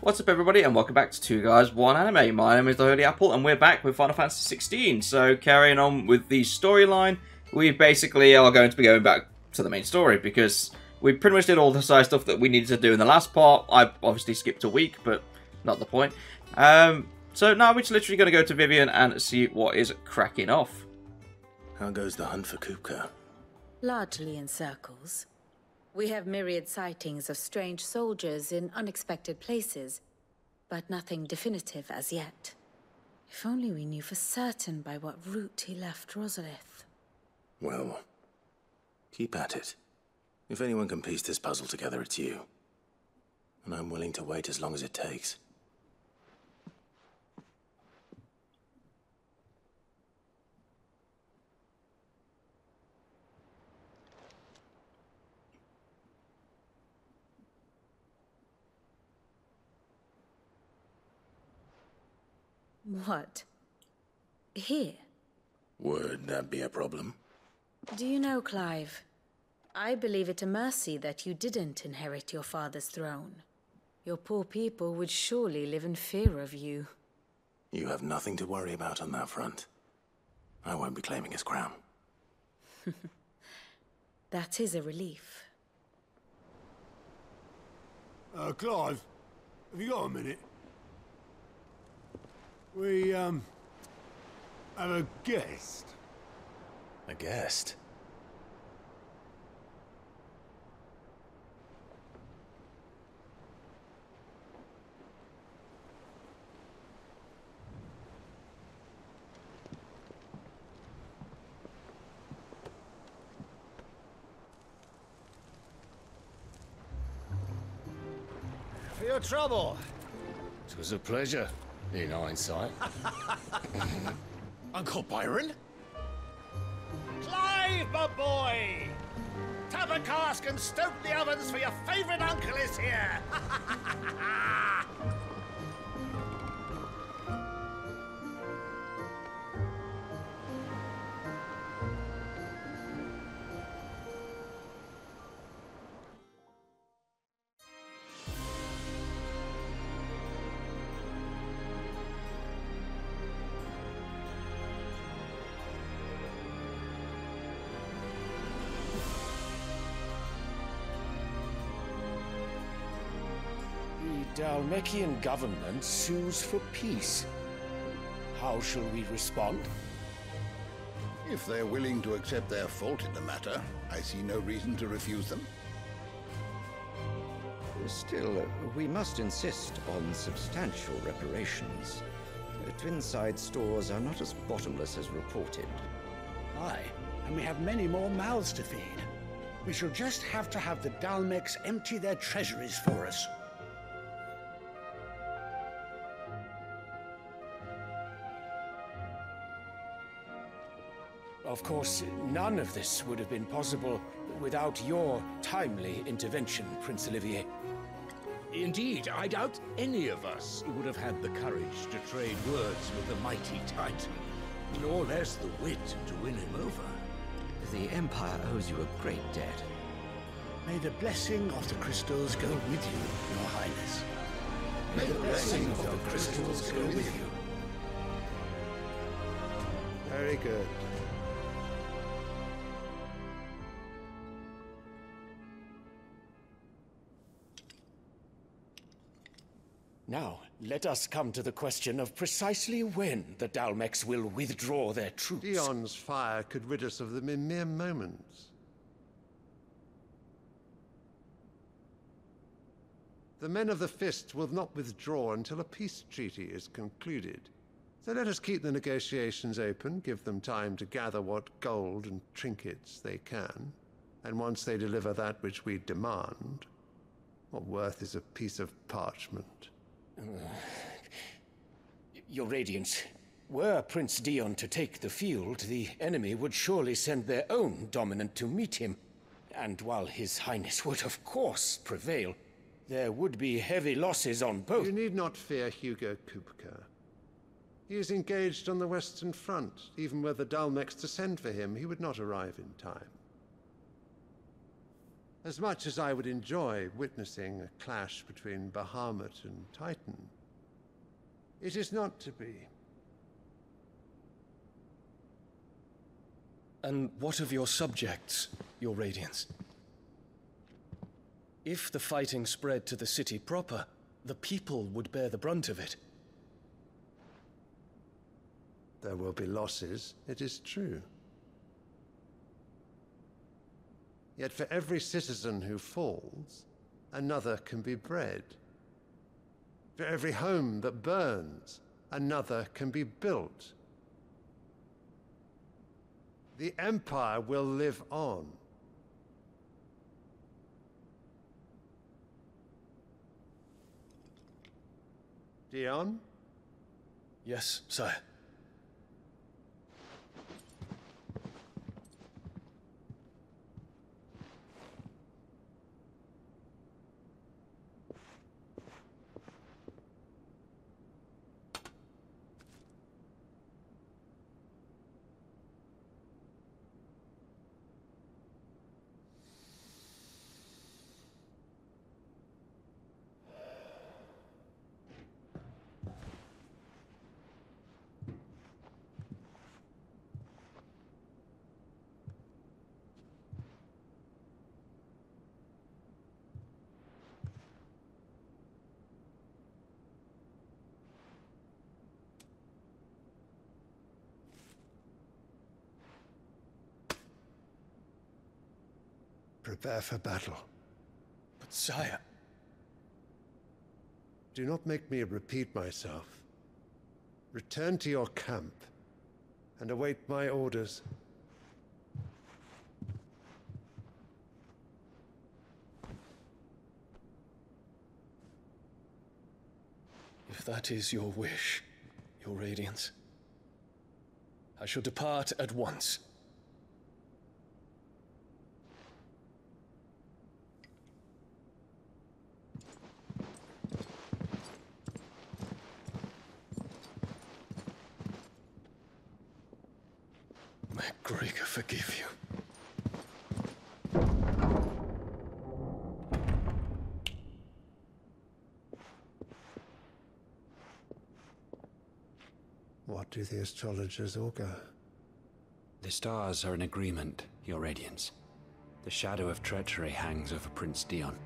What's up everybody and welcome back to Two Guys, One Anime. My name is the Holy Apple and we're back with Final Fantasy XVI. So carrying on with the storyline, we basically are going to be going back to the main story because we pretty much did all the side stuff that we needed to do in the last part. I obviously skipped a week, but not the point. So now we're just literally going to go to Vivian and see what is cracking off. How goes the hunt for Kupka? Largely in circles. We have myriad sightings of strange soldiers in unexpected places, but nothing definitive as yet. If only we knew for certain by what route he left Rosalith. Well, keep at it. If anyone can piece this puzzle together, it's you. And I'm willing to wait as long as it takes. What? Here? Would that be a problem? Do you know, Clive? I believe it a mercy that you didn't inherit your father's throne. Your poor people would surely live in fear of you. You have nothing to worry about on that front. I won't be claiming his crown. That is a relief. Clive, have you got a minute? We, have a guest. A guest? For your trouble. It was a pleasure, in hindsight. Uncle Byron? Clive, my boy! Tap a cask and stoke the ovens for your favorite uncle is here! The Dalmekian government sues for peace. How shall we respond? If they're willing to accept their fault in the matter, I see no reason to refuse them. Still, we must insist on substantial reparations. Twinside stores are not as bottomless as reported. Aye, and we have many more mouths to feed. We shall just have to have the Dalmeks empty their treasuries for us. Of course, none of this would have been possible without your timely intervention, Prince Olivier. Indeed, I doubt any of us would have had the courage to trade words with the mighty Titan, nor less the wit to win him over. The Empire owes you a great debt. May the blessing of the crystals go with you, Your Highness. May the blessing of the crystals go with you. Very good. Now, let us come to the question of precisely when the Dalmeks will withdraw their troops. Dion's fire could rid us of them in mere moments. The men of the Fist will not withdraw until a peace treaty is concluded. So let us keep the negotiations open, give them time to gather what gold and trinkets they can, and once they deliver that which we demand, what worth is a piece of parchment? Your Radiance, were Prince Dion to take the field, the enemy would surely send their own dominant to meet him. And while His Highness would of course prevail, there would be heavy losses on both. You need not fear Hugo Kupka. He is engaged on the Western Front. Even were the Dalmeks to send for him, he would not arrive in time. As much as I would enjoy witnessing a clash between Bahamut and Titan, it is not to be. And what of your subjects, your Radiance? If the fighting spread to the city proper, the people would bear the brunt of it. There will be losses, it is true. Yet for every citizen who falls, another can be bred. For every home that burns, another can be built. The Empire will live on. Dion? Yes, sire. Prepare for battle. But sire... Do not make me repeat myself. Return to your camp and await my orders. If that is your wish, your Radiance, I shall depart at once. May Gregor forgive you. What do the astrologers augur? The stars are in agreement, your Radiance. The shadow of treachery hangs over Prince Dion.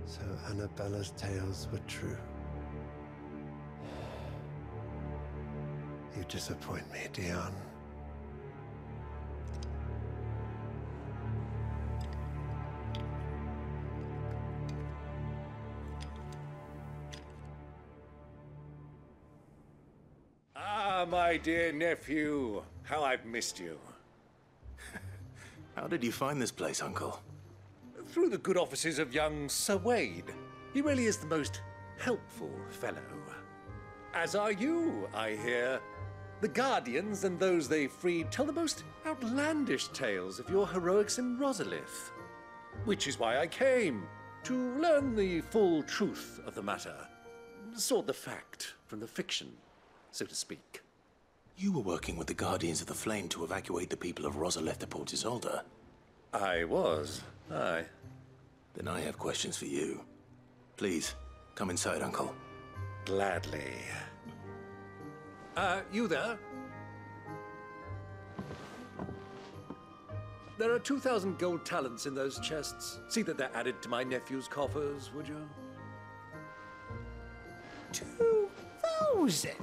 So Annabella's tales were true. You disappoint me, Dion. Ah, my dear nephew, how I've missed you. How did you find this place, Uncle? Through the good offices of young Sir Wade. He really is the most helpful fellow. As are you, I hear. The Guardians and those they freed tell the most outlandish tales of your heroics in Rosalith. Which is why I came, to learn the full truth of the matter. Sort the fact from the fiction, so to speak. You were working with the Guardians of the Flame to evacuate the people of Rosalith to Port Isolde. I was, aye. Then I have questions for you. Please, come inside, Uncle. Gladly. You there? There are 2,000 gold talents in those chests. See that they're added to my nephew's coffers, would you? 2,000?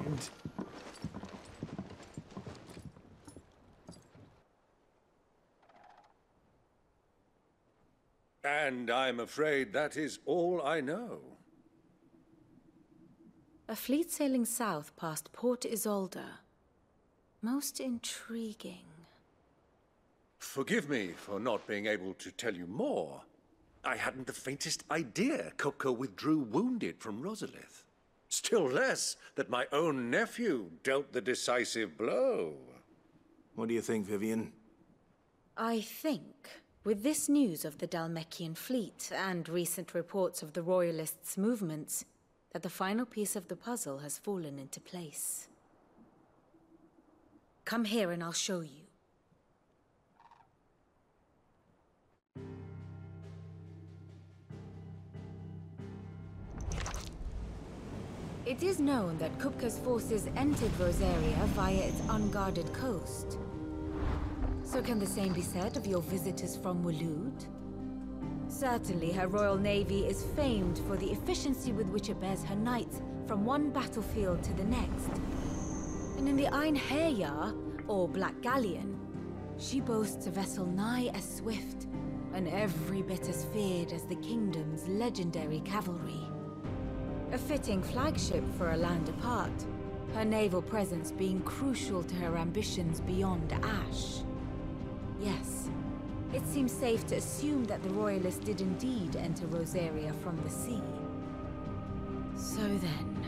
And I'm afraid that is all I know. A fleet sailing south past Port Isolde. Most intriguing. Forgive me for not being able to tell you more. I hadn't the faintest idea Kupka withdrew wounded from Rosalith. Still less that my own nephew dealt the decisive blow. What do you think, Vivian? I think, with this news of the Dhalmekian fleet and recent reports of the Royalists' movements, that the final piece of the puzzle has fallen into place. Come here and I'll show you. It is known that Kupka's forces entered Rosaria via its unguarded coast. So can the same be said of your visitors from Waloed? Certainly, her royal navy is famed for the efficiency with which it bears her knights from one battlefield to the next. And in the Einherjar, or Black Galleon, she boasts a vessel nigh as swift and every bit as feared as the kingdom's legendary cavalry. A fitting flagship for a land apart, her naval presence being crucial to her ambitions beyond Ash. Yes, it seems safe to assume that the Royalists did indeed enter Rosaria from the sea. So then,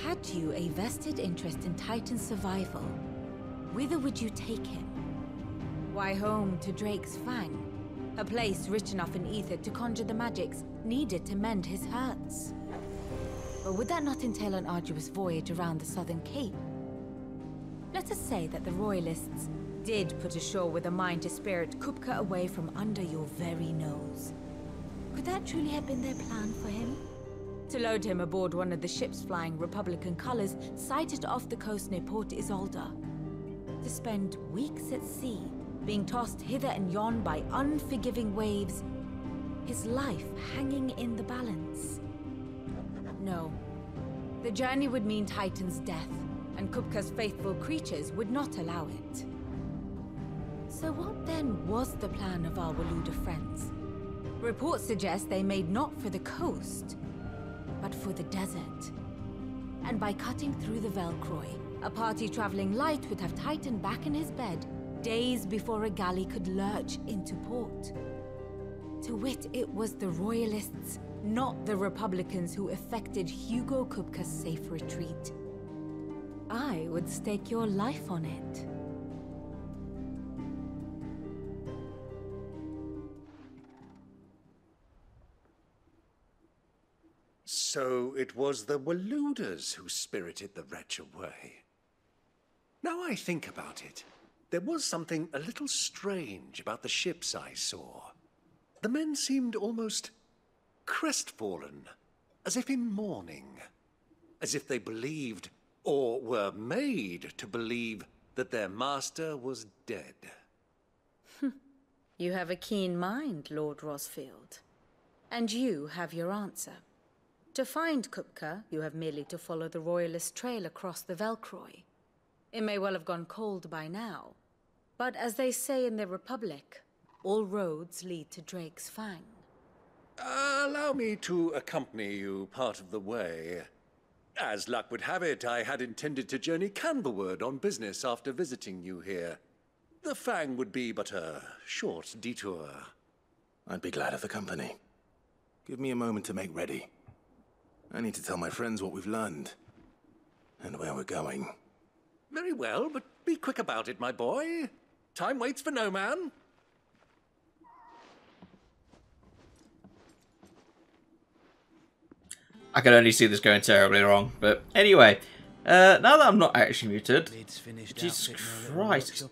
had you a vested interest in Titan's survival, whither would you take him? Why, home to Drake's Fang, a place rich enough in ether to conjure the magics needed to mend his hurts. But would that not entail an arduous voyage around the southern cape? Let us say that the Royalists did put ashore with a mind to spirit Kupka away from under your very nose. Could that truly have been their plan for him? To load him aboard one of the ships flying Republican colors sighted off the coast near Port Isolde. To spend weeks at sea, being tossed hither and yon by unforgiving waves, his life hanging in the balance. No. The journey would mean Titan's death, and Kupka's faithful creatures would not allow it. So what then was the plan of our Waluda friends? Reports suggest they made not for the coast, but for the desert. And by cutting through the Velcroy, a party traveling light would have Titan back in his bed days before a galley could lurch into port. To wit, it was the Royalists, not the Republicans, who effected Hugo Kupka's safe retreat. I would stake your life on it. So it was the Waludas who spirited the wretch away. Now I think about it, there was something a little strange about the ships I saw. The men seemed almost crestfallen, as if in mourning, as if they believed, or were made to believe, that their master was dead. You have a keen mind, Lord Rosfield. And you have your answer. To find Kupka, you have merely to follow the Royalist trail across the Velcroy. It may well have gone cold by now, but as they say in the Republic, all roads lead to Drake's Fang. Allow me to accompany you part of the way. As luck would have it, I had intended to journey Canberward on business after visiting you here. The Fang would be but a short detour. I'd be glad of the company. Give me a moment to make ready. I need to tell my friends what we've learned, and where we're going. Very well, but be quick about it, my boy. Time waits for no man. I can only see this going terribly wrong, but anyway, now that I'm not actually muted, Jesus Christ,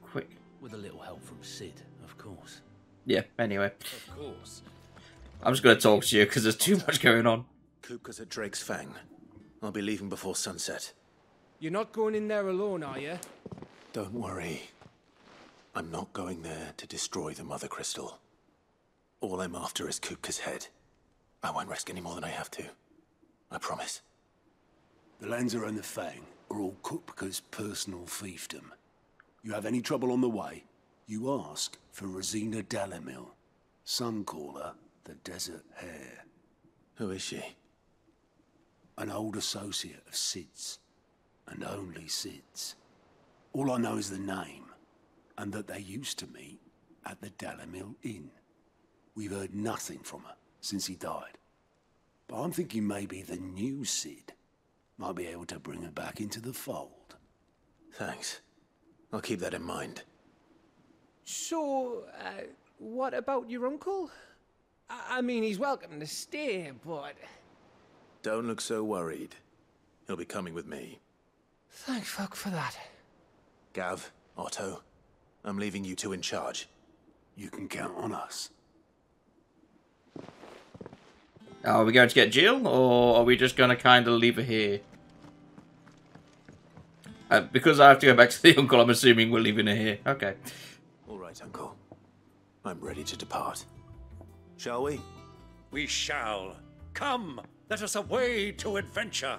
quick. With a little help from Sid, of course. Yeah, anyway. Of course. I'm just going to talk to you because there's too much going on. Kupka's at Drake's Fang. I'll be leaving before sunset. You're not going in there alone, are you? Don't worry. I'm not going there to destroy the Mother Crystal. All I'm after is Kupka's head. I won't risk any more than I have to. I promise. The lands around the Fang are all Kupka's personal fiefdom. You have any trouble on the way, you ask for Rosina Dalamil. Some call her the Desert Hare. Who is she? An old associate of Sid's, and only Sid's. All I know is the name, and that they used to meet at the Dalamil Inn. We've heard nothing from her since he died. But I'm thinking maybe the new Sid might be able to bring her back into the fold. Thanks. I'll keep that in mind. So, what about your uncle? I mean, he's welcome to stay, but... Don't look so worried. He'll be coming with me. Thank fuck for that. Gav, Otto, I'm leaving you two in charge. You can count on us. Are we going to get Jill, or are we just going to kind of leave her here? Because I have to go back to the uncle, I'm assuming we're leaving her here. Okay. All right, Uncle. I'm ready to depart. Shall we? We shall. Come, let us away to adventure.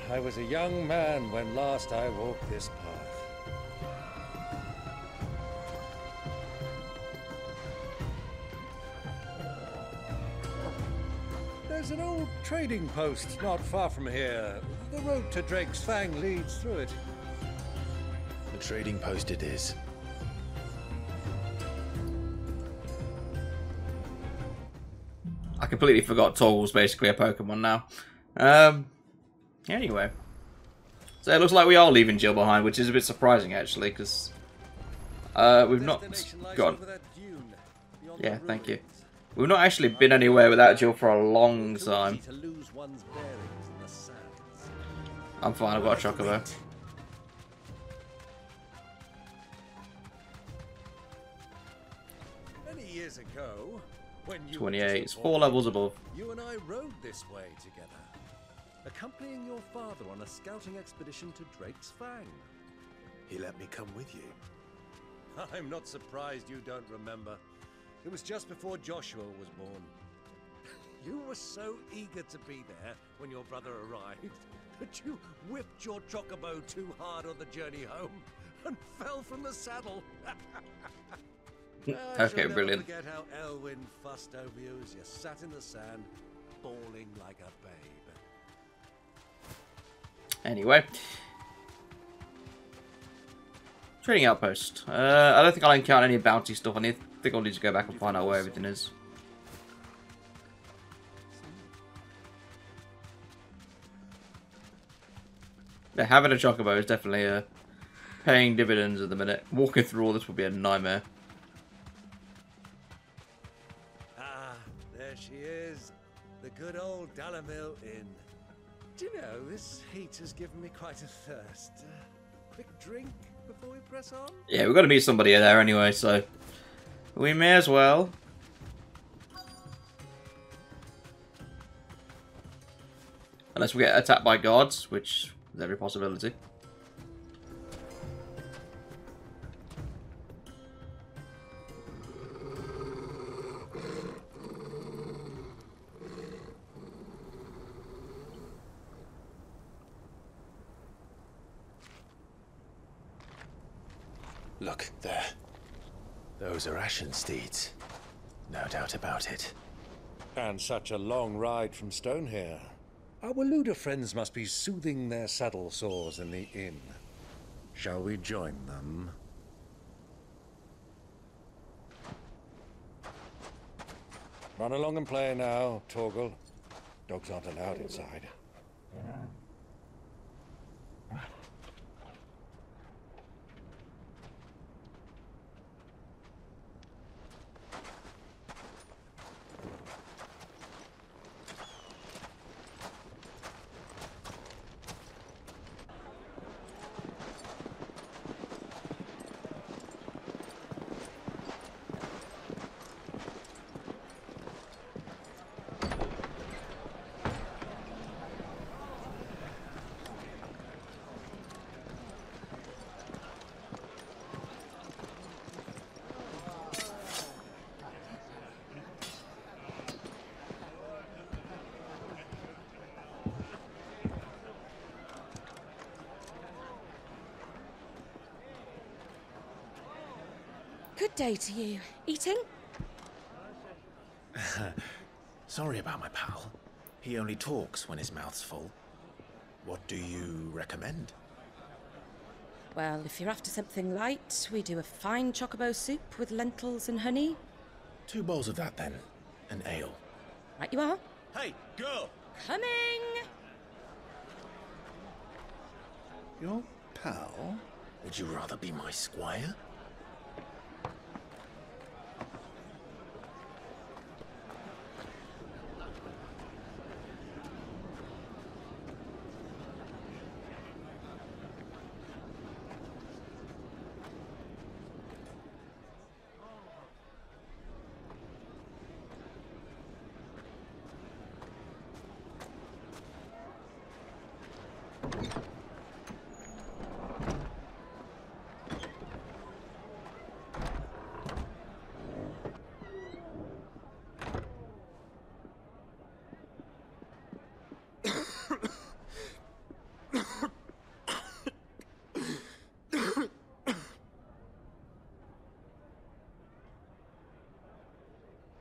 I was a young man when last I walked this path. There's an old trading post not far from here. The road to Drake's Fang leads through it. The trading post it is. I completely forgot Toggle's basically a Pokemon now. Anyway. So it looks like we are leaving Jill behind, which is a bit surprising actually, because we've not gone. Yeah, thank you. We've not actually been anywhere without Jill for a long time. I'm fine, I've got a Chocobo. Many years ago, when you 28, it's 4 levels above. You and I rode this way together, accompanying your father on a scouting expedition to Drake's Fang. He let me come with you. I'm not surprised you don't remember. It was just before Joshua was born. You were so eager to be there when your brother arrived that you whipped your Chocobo too hard on the journey home and fell from the saddle. Okay, brilliant. Forget how Elwyn fussed over you as you sat in the sand, bawling like a babe. Anyway. Trading outpost. I don't think I'll encounter any bounty stuff. I think I'll need to go back and find out where everything is. Yeah, having a Chocobo is definitely paying dividends at the minute. Walking through all this would be a nightmare. Ah, there she is. The good old Dalamil Inn. Do you know, this heat has given me quite a thirst. Quick drink before we press on? Yeah, we've got to meet somebody there anyway, so we may as well. Unless we get attacked by guards, which is every possibility. Look, there. Those are Ashen steeds. No doubt about it. And such a long ride from Stonehair. Our Luda friends must be soothing their saddle sores in the inn. Shall we join them? Run along and play now, Torgal. Dogs aren't allowed inside. day to you. Eating? Sorry about my pal. He only talks when his mouth's full. What do you recommend? Well, if you're after something light, we do a fine chocobo soup with lentils and honey. 2 bowls of that, then. An ale. Right you are. Hey, girl! Coming! Your pal? Would you rather be my squire?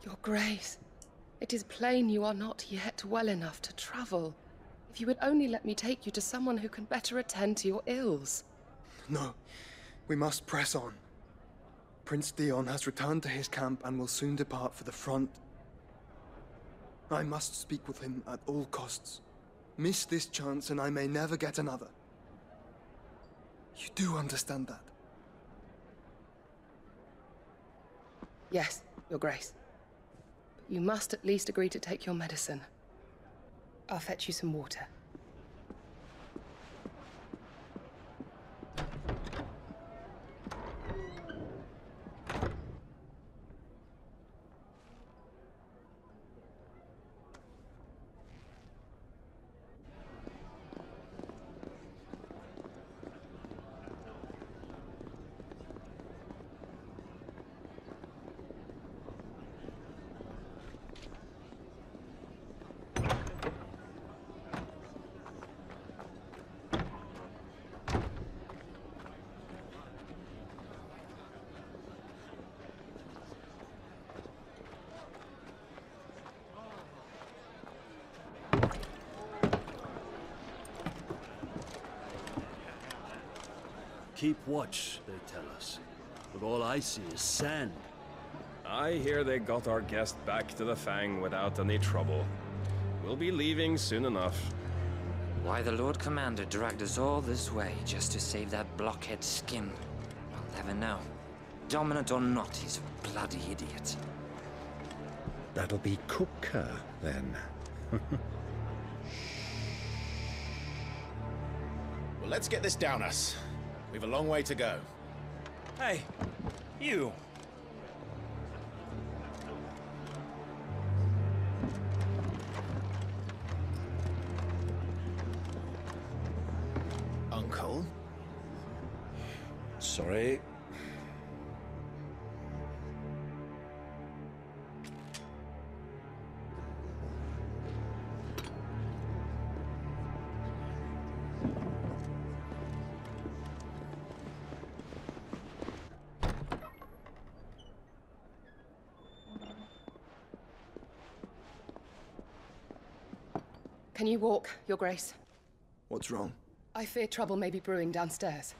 Your Grace, it is plain you are not yet well enough to travel. If you would only let me take you to someone who can better attend to your ills. No, we must press on. Prince Dion has returned to his camp and will soon depart for the front. I must speak with him at all costs. Miss this chance and I may never get another. You do understand that? Yes, Your Grace. But you must at least agree to take your medicine. I'll fetch you some water. Keep watch, they tell us. But all I see is sand. I hear they got our guest back to the Fang without any trouble. We'll be leaving soon enough. Why the Lord Commander dragged us all this way just to save that blockhead skin, I'll never know. Dominant or not, he's a bloody idiot. That'll be Kupka, then. Well, let's get this down us. We've a long way to go. Hey, you. Uncle? Sorry. Can you walk, Your Grace? What's wrong? I fear trouble may be brewing downstairs.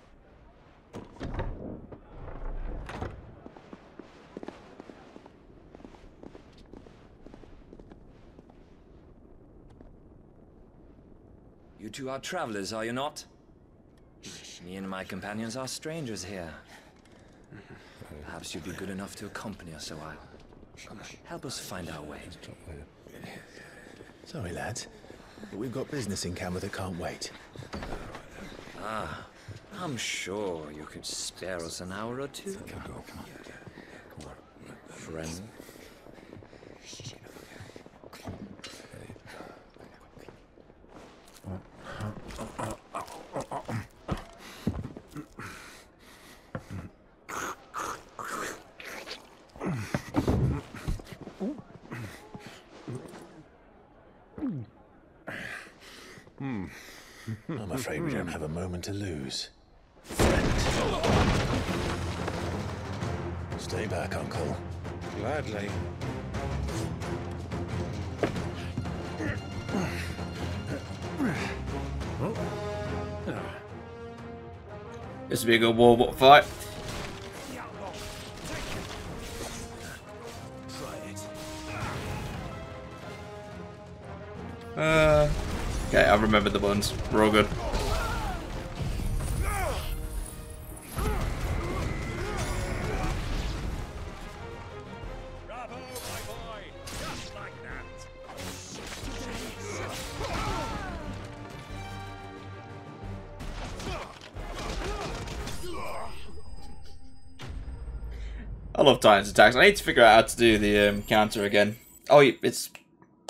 You two are travelers, are you not? Me and my companions are strangers here. Perhaps you'd be good enough to accompany us a while. Help us find our way. Sorry, lads, but we've got business in camera that can't wait. Ah, I'm sure you could spare us an hour or two. Come on. Friend. I'm afraid we don't have a moment to lose. Stay back, Uncle. Gladly. This will be a good war fight. Okay, I remember the buttons. We're all good. I love Titan's attacks. I need to figure out how to do the counter again. Oh, it's...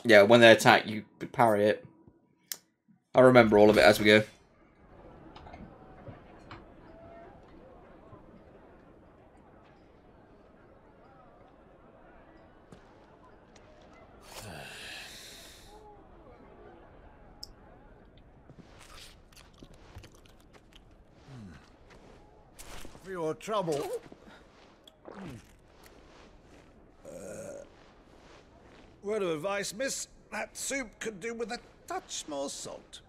Yeah, when they attack, you parry it. I'll remember all of it as we go. For your trouble. Word of advice, miss. That soup could do with a touch more salt.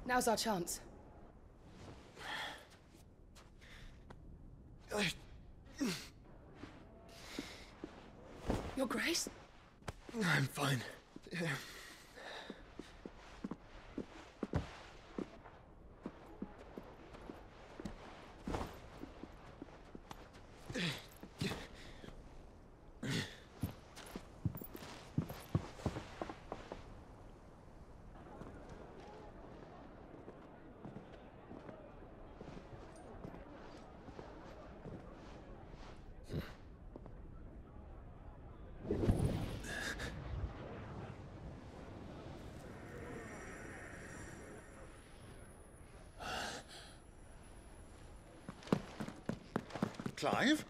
Now's our chance. Your Grace? I'm fine. Clive?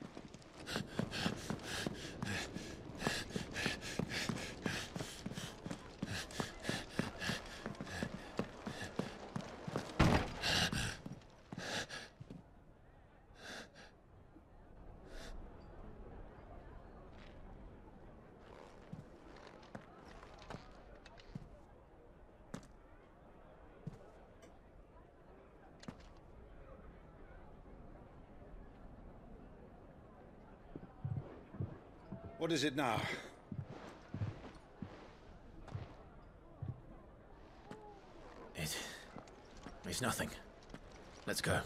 What is it now? It's nothing. Let's go.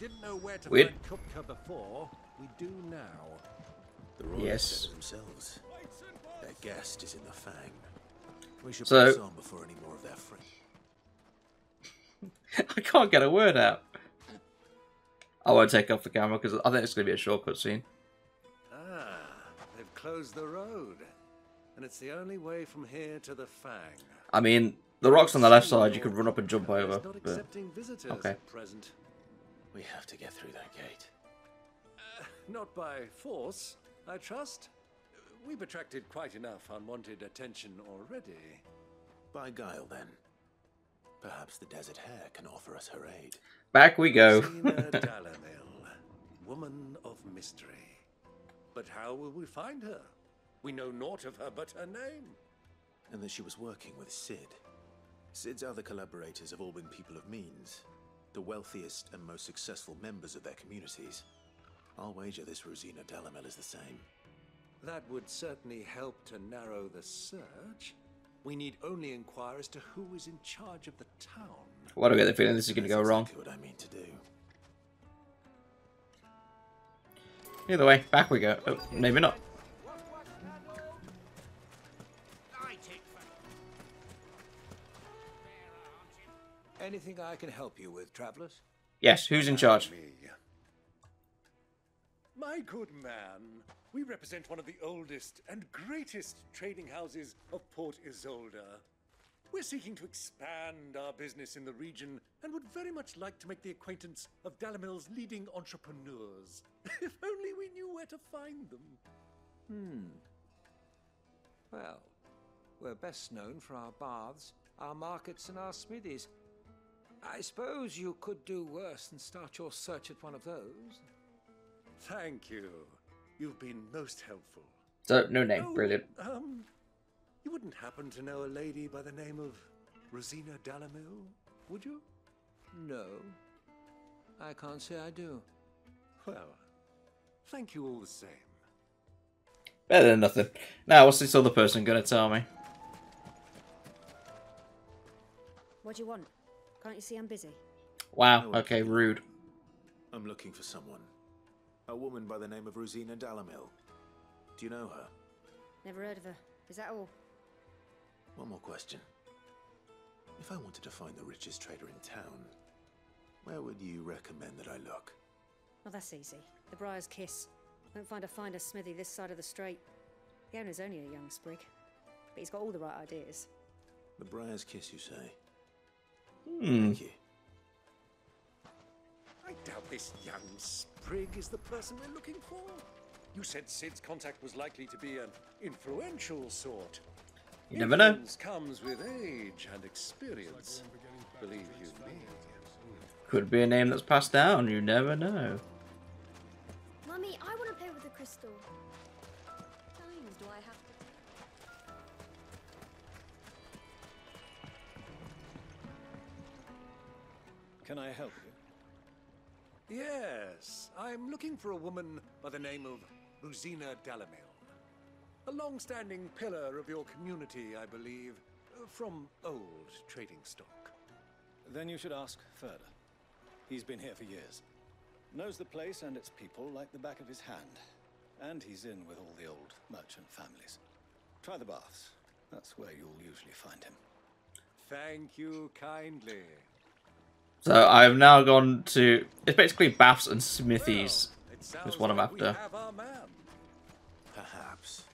Didn't know where to Weird. find Kupka before. We do now. The royals Yes. said it themselves. Their guest is in the Fang. We should So- press on before any more of their friends. I can't get a word out. I won't take off the camera because I think it's going to be a shortcut scene. Ah, they've closed the road. And it's the only way from here to the Fang. I mean, the rocks on the left side you could run up and jump over. Not But... accepting visitors Okay. at present. We have to get through that gate. Not by force, I trust. We've attracted quite enough unwanted attention already. By guile, then. Perhaps the Desert Hare can offer us her aid. Back we go. Sina Dalamil, woman of mystery. But how will we find her? We know naught of her but her name. And that she was working with Cid. Cid's other collaborators have all been people of means, the wealthiest and most successful members of their communities. I'll wager this Rosina Delamel is the same. That would certainly help to narrow the search. We need only inquire as to who is in charge of the town. Why do I get the feeling this is going to go wrong? What I mean to do. Either way, back we go. Oh, maybe not. Anything I can help you with, travelers? Yes, who's in charge? My good man, we represent one of the oldest and greatest trading houses of Port Isolde. We're seeking to expand our business in the region and would very much like to make the acquaintance of Dalamel's leading entrepreneurs. If only we knew where to find them. Well, we're best known for our baths, our markets, and our smithies. I suppose you could do worse than start your search at one of those. Thank you. You've been most helpful. So, no name. Brilliant. You wouldn't happen to know a lady by the name of Rosina Delamel, would you? No. I can't say I do. Well, thank you all the same. Better than nothing. Now, what's this other person going to tell me? What do you want? Can't you see I'm busy? Wow, okay, rude. I'm looking for someone. A woman by the name of Rosina Delamel. Do you know her? Never heard of her. Is that all? One more question. If I wanted to find the richest trader in town, where would you recommend that I look? Well, that's easy. The Briar's Kiss. Won't find a finer smithy this side of the strait. The owner's only a young sprig, but he's got all the right ideas. The Briar's Kiss, you say? Thank you. I doubt this young sprig is the person we're looking for. You said Cid's contact was likely to be an influential sort. You never know. Influence comes with age and experience. Believe you me. Could be a name that's passed down. You never know. Mummy, I want to play with the crystal. Times do I have to take? Can I help you? Yes, I'm looking for a woman by the name of Rosina Delamel. A long-standing pillar of your community, I believe, from old trading stock. Then you should ask further. He's been here for years. Knows the place and its people like the back of his hand. And he's in with all the old merchant families. Try the baths. That's where you'll usually find him. Thank you kindly. So I've now gone to... It's basically baths and smithies. Is what I'm after. Perhaps.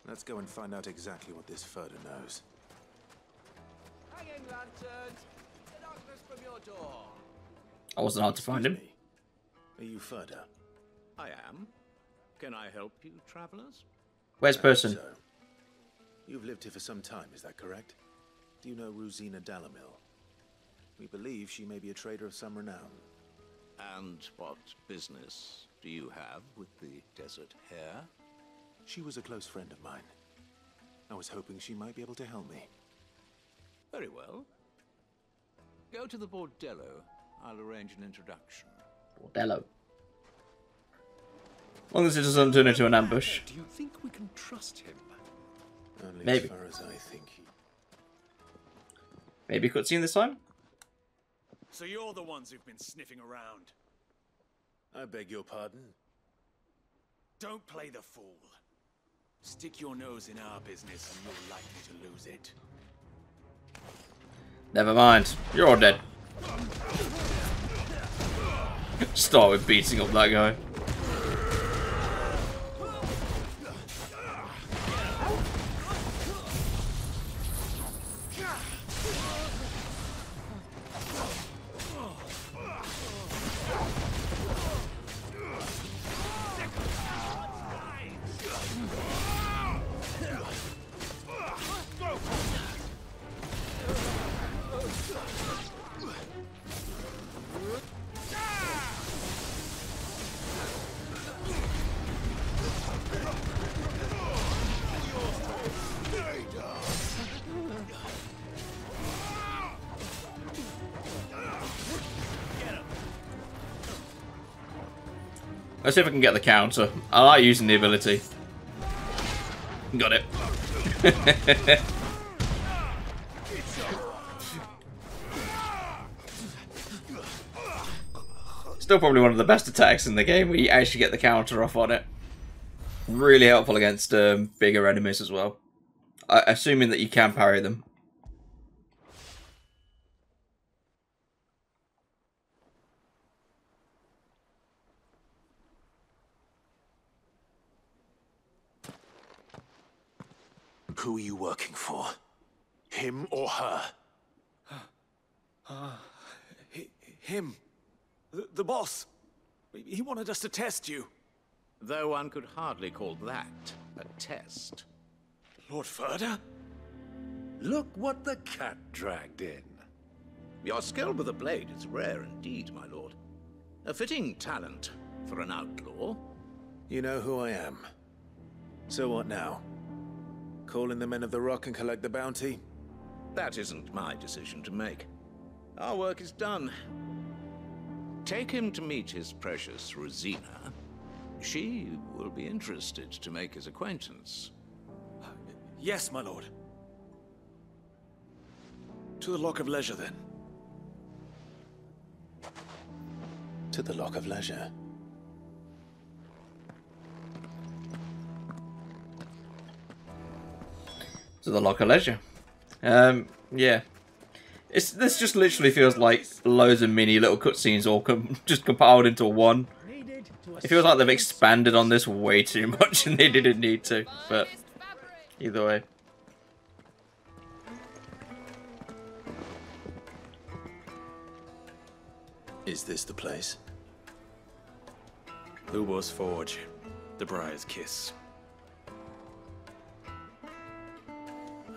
Let's go and find out exactly what this Furder knows. Hanging lanterns! The darkness from your door! I wasn't hard to find him. Are you Furder? I am. Can I help you, travelers? Where's person? So. You've lived here for some time, is that correct? Do you know Rosina Delamel? We believe she may be a trader of some renown. And what business do you have with the desert hare? She was a close friend of mine. I was hoping she might be able to help me. Very well. Go to the bordello. I'll arrange an introduction. Bordello. As long as it doesn't turn into an ambush. Do you think we can trust him? Only Maybe. as far as I think he... Maybe cutscene this time? So you're the ones who've been sniffing around. I beg your pardon? Don't play the fool. Stick your nose in our business and you're likely to lose it. Never mind. You're all dead. Start with beating up that guy. Let's see if I can get the counter. I like using the ability. Got it. Still probably one of the best attacks in the game where you actually get the counter off on it. Really helpful against bigger enemies as well. Assuming that you can parry them. Who are you working for? Him or her? Him. The boss. He wanted us to test you. Though one could hardly call that a test. Lord Ferda? Look what the cat dragged in. Your skill with the blade is rare indeed, my lord. A fitting talent for an outlaw. You know who I am. So what now? Call in the Men of the Rock and collect the bounty? That isn't my decision to make. Our work is done. Take him to meet his precious Rosina. She will be interested to make his acquaintance. Yes, my lord. To the Lock of Leisure, then. To the Lock of Leisure. To the Lock of Leisure. Yeah. This just literally feels like loads of mini little cutscenes all just compiled into one. It feels like they've expanded on this way too much and they didn't need to, but either way. Is this the place? Lubor's Forge. The Briar's Kiss.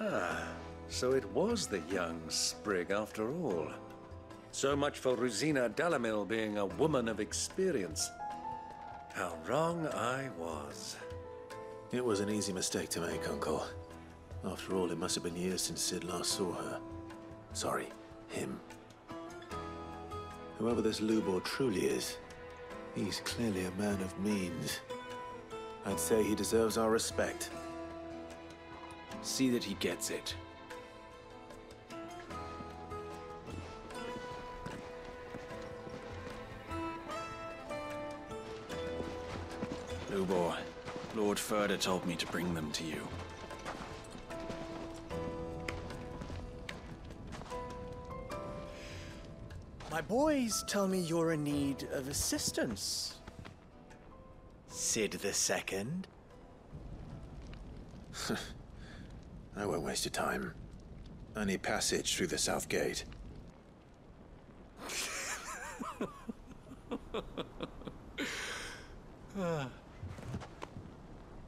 Ah, so it was the young sprig after all. So much for Rosina Delamil being a woman of experience. How wrong I was. It was an easy mistake to make, Uncle. After all, it must have been years since Sid last saw her. Sorry, him. Whoever this Lubor truly is, he's clearly a man of means. I'd say he deserves our respect. See that he gets it. Lubor, Lord Ferda told me to bring them to you. My boys tell me you're in need of assistance. Sid the Second? I won't waste your time. I need passage through the south gate.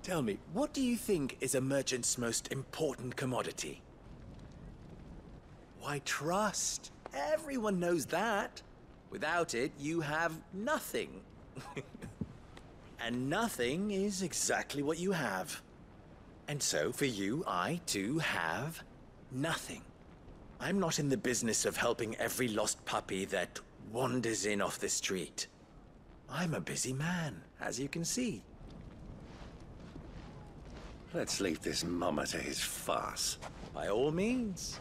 Tell me, what do you think is a merchant's most important commodity? Why, trust. Everyone knows that. Without it, you have nothing. And nothing is exactly what you have. And so, for you, I, too, have nothing. I'm not in the business of helping every lost puppy that wanders in off the street. I'm a busy man, as you can see. Let's leave this mummer to his farce. By all means.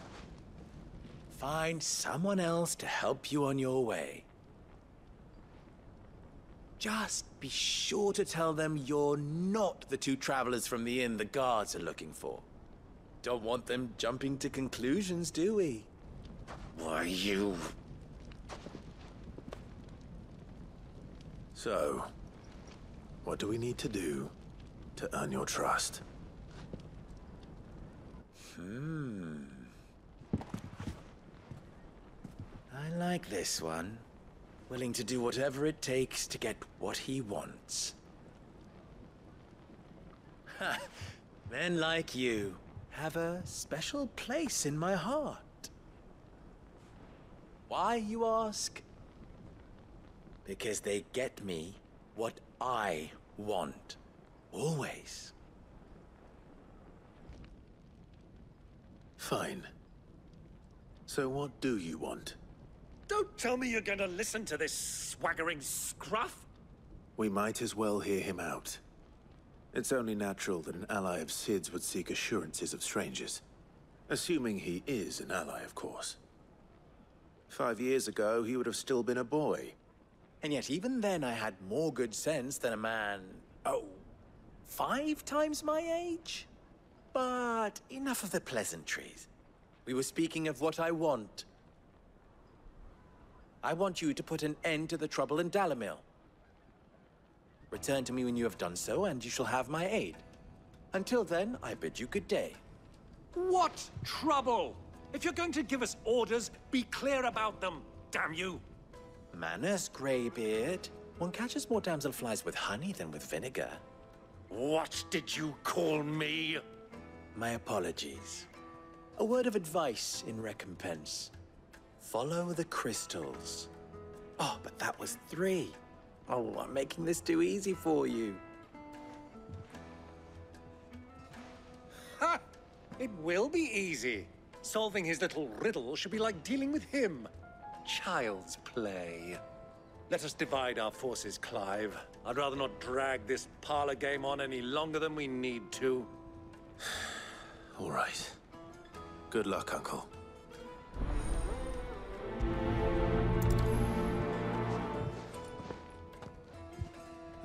Find someone else to help you on your way. Just be sure to tell them you're not the two travelers from the inn the guards are looking for. Don't want them jumping to conclusions, do we? Why, you... So, what do we need to do to earn your trust? I like this one. Willing to do whatever it takes to get what he wants. Ha! Men like you have a special place in my heart. Why, you ask? Because they get me what I want. Always. Fine. So what do you want? Don't tell me you're gonna listen to this swaggering scruff. We might as well hear him out. It's only natural that an ally of Sid's would seek assurances of strangers. Assuming he is an ally, of course. 5 years ago, he would have still been a boy. And yet even then I had more good sense than a man, 5 times my age? But enough of the pleasantries. We were speaking of what I want. I want you to put an end to the trouble in Dalamil. Return to me when you have done so, and you shall have my aid. Until then, I bid you good day. What trouble? If you're going to give us orders, be clear about them, damn you! Manners, Greybeard. One catches more damselflies with honey than with vinegar. What did you call me? My apologies. A word of advice in recompense. Follow the crystals. Oh, but that was 3. Oh, I'm making this too easy for you. Ha! It will be easy. Solving his little riddle should be like dealing with him. Child's play. Let us divide our forces, Clive. I'd rather not drag this parlor game on any longer than we need to. All right. Good luck, Uncle.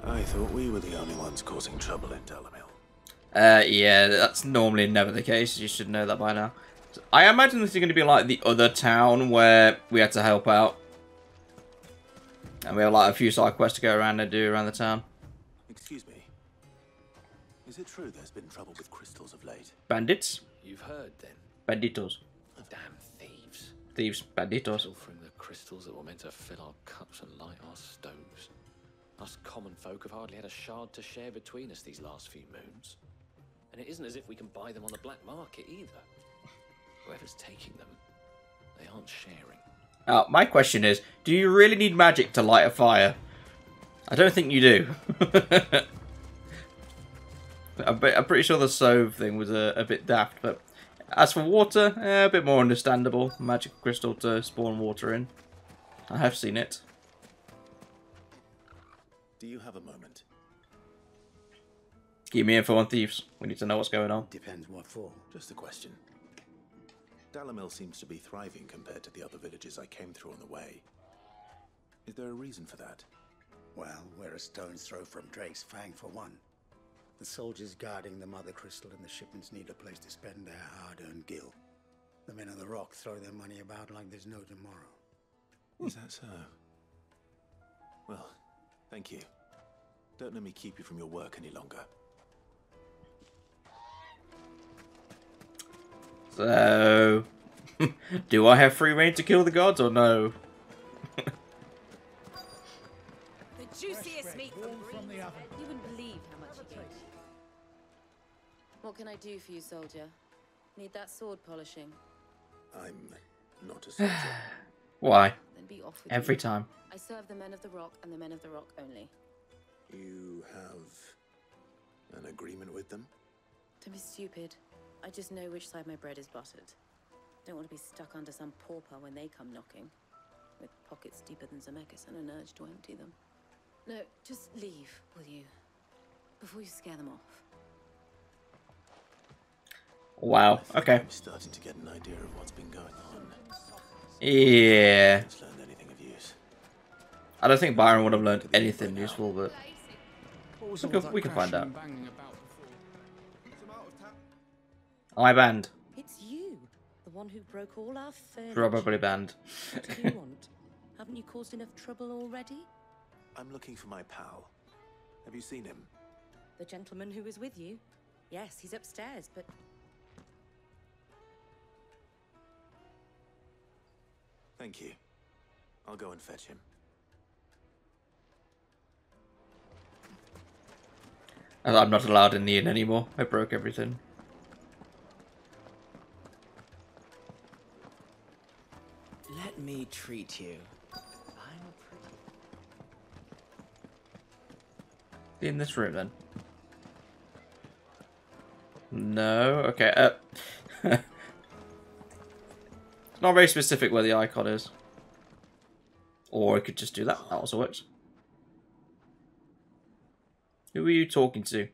I thought we were the only ones causing trouble in Dalamil. Yeah, that's normally never the case. You should know that by now. I imagine this is going to be like the other town where we had to help out. And we have like a few side quests to go around and do around the town. Excuse me. Is it true there's been trouble with crystals of late? Bandits? You've heard then? Banditos. Damn thieves. Thieves, banditos. Pilfering the crystals that were meant to fill our cups and light our stoves. Us common folk have hardly had a shard to share between us these last few moons. And it isn't as if we can buy them on the black market either. Whoever's taking them, they aren't sharing. My question is, do you really need magic to light a fire? I don't think you do. I'm pretty sure the stove thing was a bit daft, but as for water, a bit more understandable. Magic crystal to spawn water in. I have seen it. Do you have a moment? Give me info on thieves. We need to know what's going on. Depends what for. Just a question. Dalamil seems to be thriving compared to the other villages I came through on the way. Is there a reason for that? Well, we're a stone's throw from Drake's Fang for one. The soldiers guarding the Mother Crystal and the shipments need a place to spend their hard-earned gil. The men of the Rock throw their money about like there's no tomorrow. Is that so? Well, thank you. Don't let me keep you from your work any longer. So, do I have free reign to kill the gods or no? The juiciest meat from the oven. You wouldn't believe how much he gave. What can I do for you, soldier? Need that sword polishing? I'm not a soldier. Why? Then be off with Every you. time. I serve the men of the Rock and the men of the Rock only. You have an agreement with them? Don't be stupid. I just know which side my bread is buttered. Don't want to be stuck under some pauper when they come knocking, with pockets deeper than Zemeckis and an urge to empty them. No, just leave, will you? Before you scare them off. Wow, okay. I'm starting to get an idea of what's been going on. Yeah. It's learned anything of use. I don't think Byron would have learned anything useful, but we can find out. I banned. It's you, the one who broke all our furniture. Probably banned. What do you want? Haven't you caused enough trouble already? I'm looking for my pal. Have you seen him? The gentleman who was with you? Yes, he's upstairs, but... Thank you. I'll go and fetch him. I'm not allowed in the inn anymore. I broke everything. Let me treat you. In this room, then. No? Okay, It's not very specific where the icon is. Or I could just do that. That also works. Who are you talking to?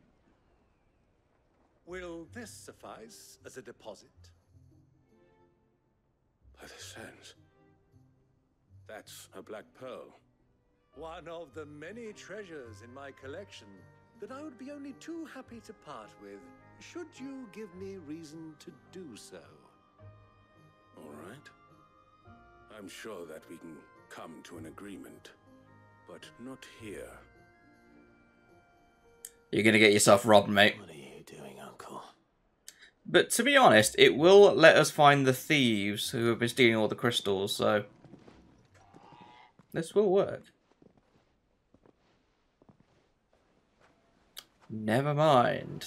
Will this suffice as a deposit? By the sands. That's a black pearl. One of the many treasures in my collection that I would be only too happy to part with, should you give me reason to do so. All right. I'm sure that we can come to an agreement, but not here. You're gonna get yourself robbed, mate. What are you doing, Uncle? But to be honest, it will let us find the thieves who have been stealing all the crystals, so this will work. Never mind.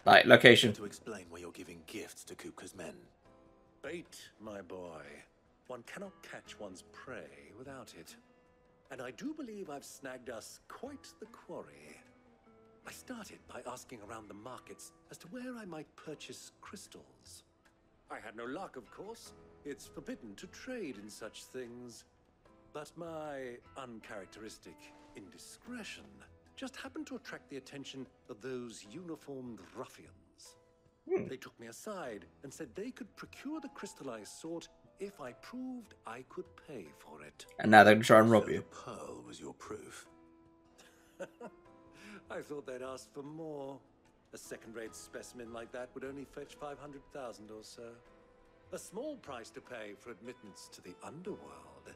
Right, location. To explain why you're giving gifts to Kupka's men. Bait, my boy. One cannot catch one's prey without it. And I do believe I've snagged us quite the quarry. I started by asking around the markets as to where I might purchase crystals. I had no luck, of course. It's forbidden to trade in such things. But my uncharacteristic indiscretion just happened to attract the attention of those uniformed ruffians. They took me aside and said they could procure the crystal I sought if I proved I could pay for it. And now they're going to try and rob So you. the pearl was your proof. I thought they'd ask for more. A second-rate specimen like that would only fetch 500,000 or so. A small price to pay for admittance to the underworld.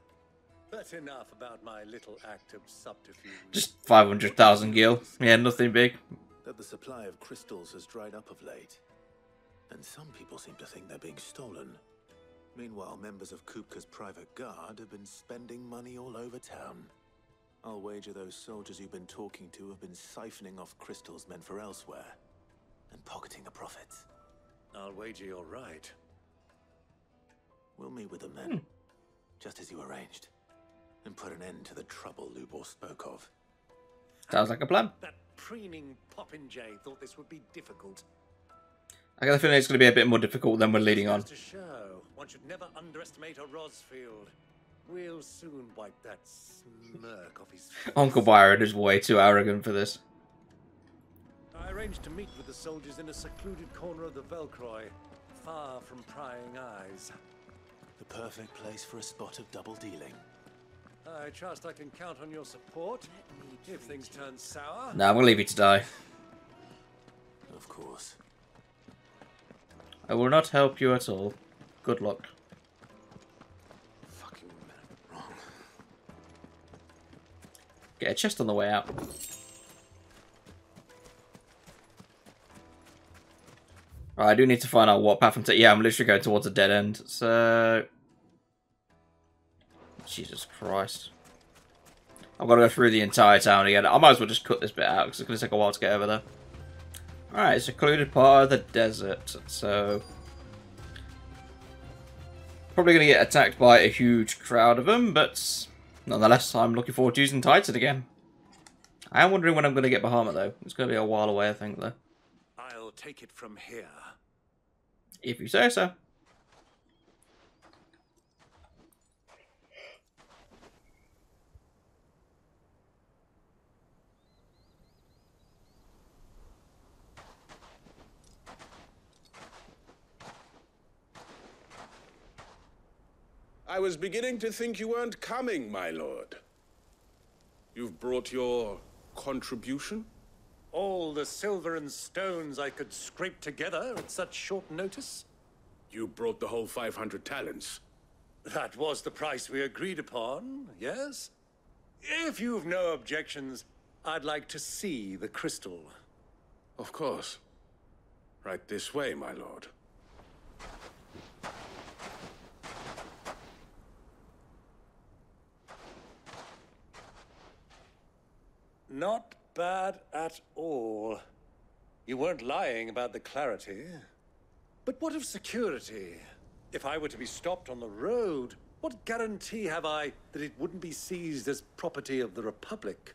But enough about my little act of subterfuge. Just 500,000 gil. Yeah, nothing big. That the supply of crystals has dried up of late. And some people seem to think they're being stolen. Meanwhile, members of Kupka's private guard have been spending money all over town. I'll wager those soldiers you've been talking to have been siphoning off crystals meant for elsewhere. And pocketing the profits. I'll wager you're right. We'll meet with them then. Just as you arranged. And put an end to the trouble Lubor spoke of. Sounds like a plan. That preening popinjay thought this would be difficult. I got the feeling it's going to be a bit more difficult than we're leading on. To show, one should never underestimate a Rosfield. We'll soon wipe that smirk off his face. Uncle Byron is way too arrogant for this. I arranged to meet with the soldiers in a secluded corner of the Velcroy, far from prying eyes. The perfect place for a spot of double dealing. I trust I can count on your support if things turn sour. Nah, we'll leave you to die. Of course. I will not help you at all. Good luck. Fucking wrong. Get a chest on the way out. Right, I do need to find out what path I'm taking. Yeah, I'm literally going towards a dead end. So... Jesus Christ. I've got to go through the entire town again. I might as well just cut this bit out because it's going to take a while to get over there. Alright, it's a secluded part of the desert, so... Probably going to get attacked by a huge crowd of them, but nonetheless, I'm looking forward to using Titan again. I am wondering when I'm going to get Bahamut, though. It's going to be a while away, I think, though. I'll take it from here. If you say so. I was beginning to think you weren't coming, my lord. You've brought your contribution? All the silver and stones I could scrape together at such short notice? You brought the whole 500 talents. That was the price we agreed upon, yes? If you've no objections, I'd like to see the crystal. Of course. Right this way, my lord. Not bad at all. You weren't lying about the clarity. But what of security? If I were to be stopped on the road, what guarantee have I that it wouldn't be seized as property of the Republic?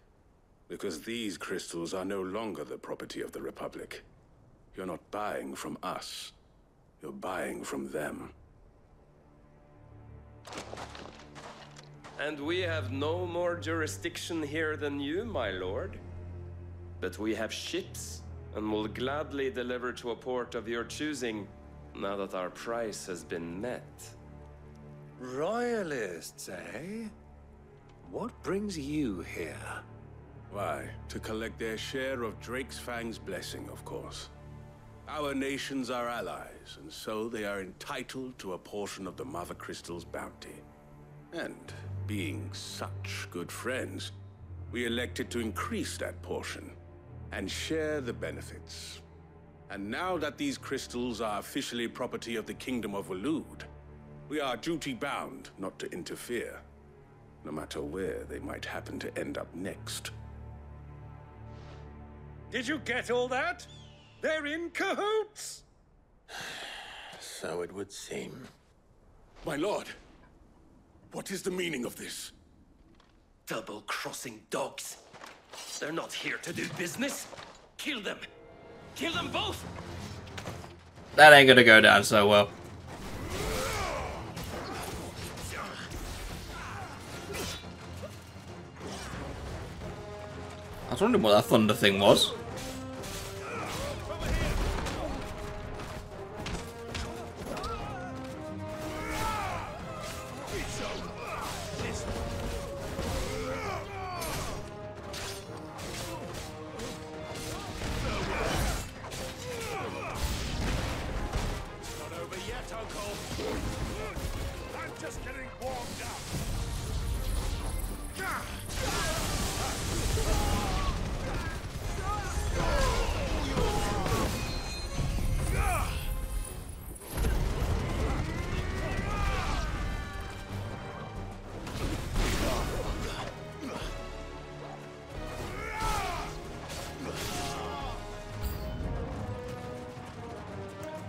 Because these crystals are no longer the property of the Republic. You're not buying from us. You're buying from them. And we have no more jurisdiction here than you, my lord. But we have ships, and will gladly deliver to a port of your choosing, now that our price has been met. Royalists, eh? What brings you here? Why, to collect their share of Drake's Fang's blessing, of course. Our nations are allies, and so they are entitled to a portion of the Mother Crystal's bounty. And being such good friends, we elected to increase that portion and share the benefits. And now that these crystals are officially property of the Kingdom of Waloed, we are duty-bound not to interfere, no matter where they might happen to end up next. Did you get all that? They're in cahoots! So it would seem. My lord, what is the meaning of this? Double-crossing dogs. They're not here to do business. Kill them. Kill them both! That ain't gonna go down so well. I was wondering what that thunder thing was.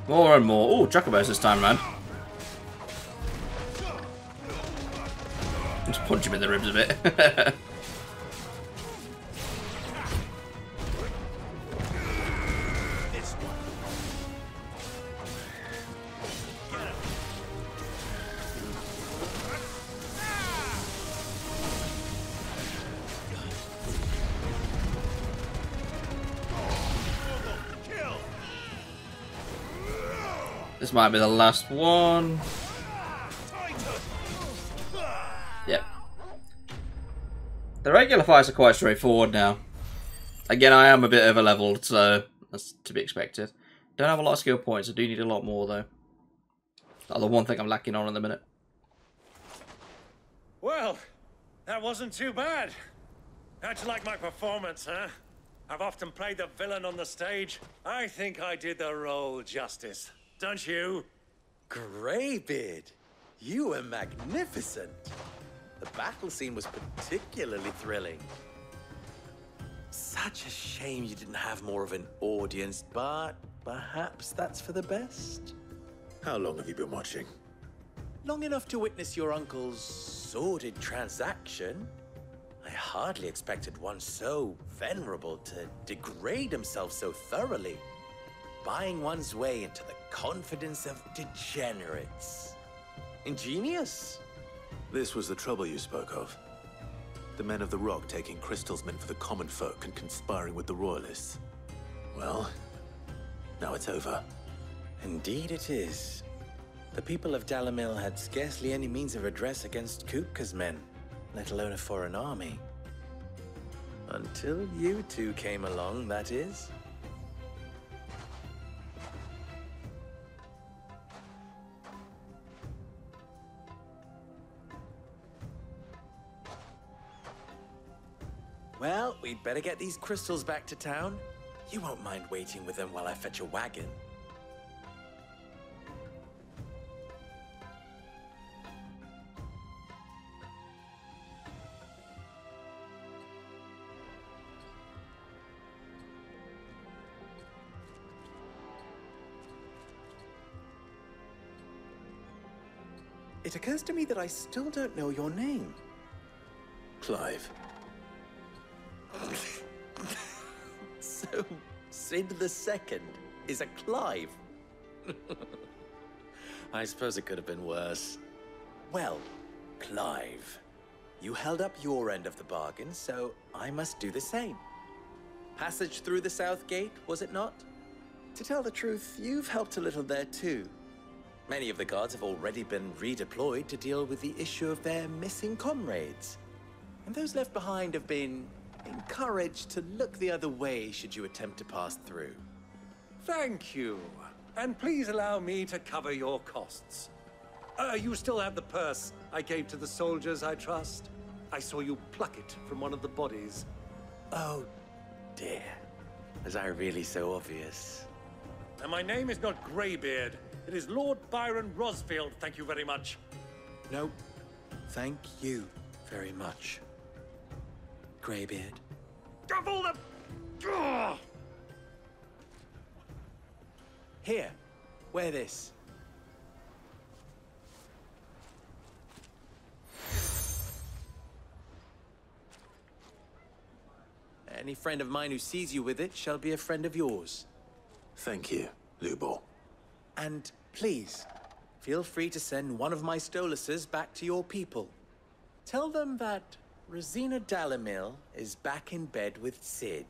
More and more. Oh, Chocobos this time around. Just punch him in the ribs a bit. This might be the last one. Yep. The regular fights are quite straightforward now. Again, I am a bit over-leveled, so that's to be expected. Don't have a lot of skill points. I do need a lot more, though. That's the one thing I'm lacking on at the minute. Well, that wasn't too bad. How'd you like my performance, huh? I've often played the villain on the stage. I think I did the role justice. Don't you? Greybeard, you were magnificent. The battle scene was particularly thrilling. Such a shame you didn't have more of an audience, but perhaps that's for the best. How long have you been watching? Long enough to witness your uncle's sordid transaction. I hardly expected one so venerable to degrade himself so thoroughly. Buying one's way into the confidence of degenerates. Ingenious. This was the trouble you spoke of. The men of the Rock taking crystals meant for the common folk and conspiring with the Royalists. Well, now it's over. Indeed it is. The people of Dalamil had scarcely any means of redress against Kupka's men, let alone a foreign army. Until you two came along, that is. Well, we'd better get these crystals back to town. You won't mind waiting with them while I fetch a wagon. It occurs to me that I still don't know your name. Clive. So, Sid the Second is a Clive? I suppose it could have been worse. Well, Clive, You held up your end of the bargain, so I must do the same. Passage through the South Gate, was it not? To tell the truth, you've helped a little there too. Many of the guards have already been redeployed to deal with the issue of their missing comrades. And those left behind have been encouraged to look the other way should you attempt to pass through. Thank you. And please allow me to cover your costs. You still have the purse I gave to the soldiers, I trust? I saw you pluck it from one of the bodies. Oh, dear. Was I really so obvious? And my name is not Greybeard. It is Lord Byron Rosfield, thank you very much. No, thank you very much, Greybeard. Of all the... Here, wear this. Any friend of mine who sees you with it shall be a friend of yours. Thank you, Lubor. And please, feel free to send one of my Stoluses back to your people. Tell them that Rosina Dalamil is back in bed with Sid.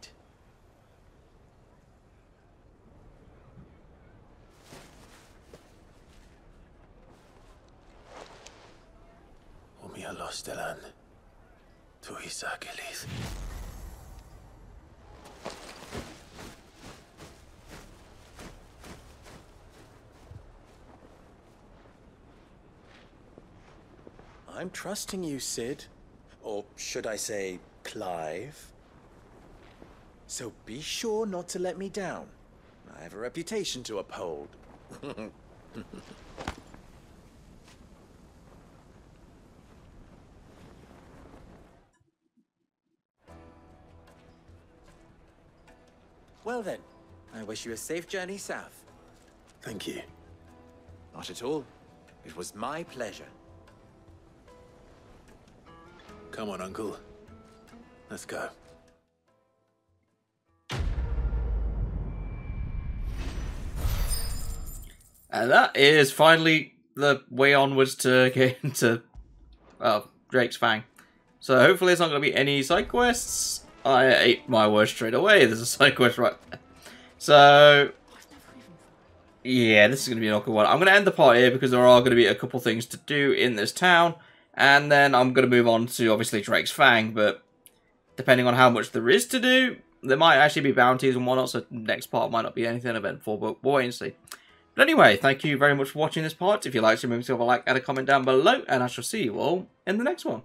Umia Lostelan. Tuisa Gilis. I'm trusting you, Sid. Or should I say, Clive? So be sure not to let me down. I have a reputation to uphold. Well then, I wish you a safe journey south. Thank you. Not at all. It was my pleasure. Come on, Uncle. Let's go. And that is finally the way onwards to get into Drake's Fang. So hopefully there's not going to be any side quests. I ate my words straight away. There's a side quest right there. So yeah, this is going to be an awkward one. I'm going to end the part here because there are going to be a couple things to do in this town. And then I'm going to move on to, obviously, Drake's Fang, but depending on how much there is to do, there might actually be bounties and whatnot, so the next part might not be anything eventful, but we'll wait and see. But anyway, thank you very much for watching this part. If you liked it, remember to leave a like and a comment down below, and I shall see you all in the next one.